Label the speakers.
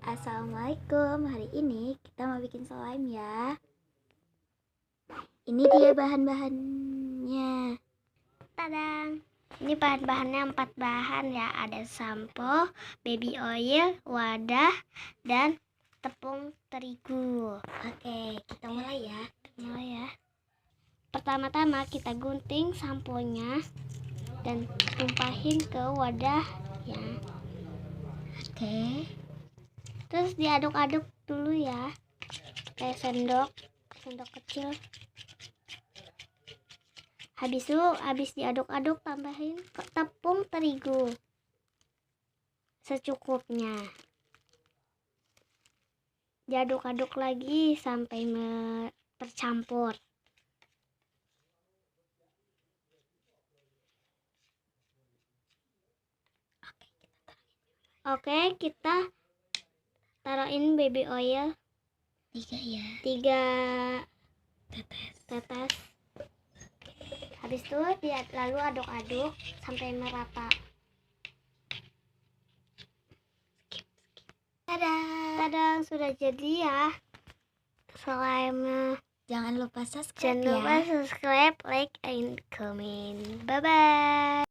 Speaker 1: Assalamualaikum. Hari ini kita mau bikin slime ya. Ini dia bahan-bahannya.
Speaker 2: Tadang. Ini bahan-bahannya 4 bahan ya. Ada sampo, baby oil, wadah, dan tepung terigu.
Speaker 1: Oke, kita mulai ya.
Speaker 2: Pertama-tama kita gunting samponya dan tumpahin ke wadah ya.
Speaker 1: Oke.
Speaker 2: Terus diaduk-aduk dulu ya. Pakai sendok kecil. Habis diaduk-aduk tambahin ke tepung terigu secukupnya. Diaduk-aduk lagi sampai tercampur. Oke, kita taruhin baby oil
Speaker 1: 3 ya.
Speaker 2: 3 tetes. Habis itu lalu aduk-aduk sampai merata. Tadang, sudah jadi ya slime.
Speaker 1: Jangan lupa subscribe
Speaker 2: Jangan lupa
Speaker 1: ya.
Speaker 2: subscribe, like, and comment. Bye bye.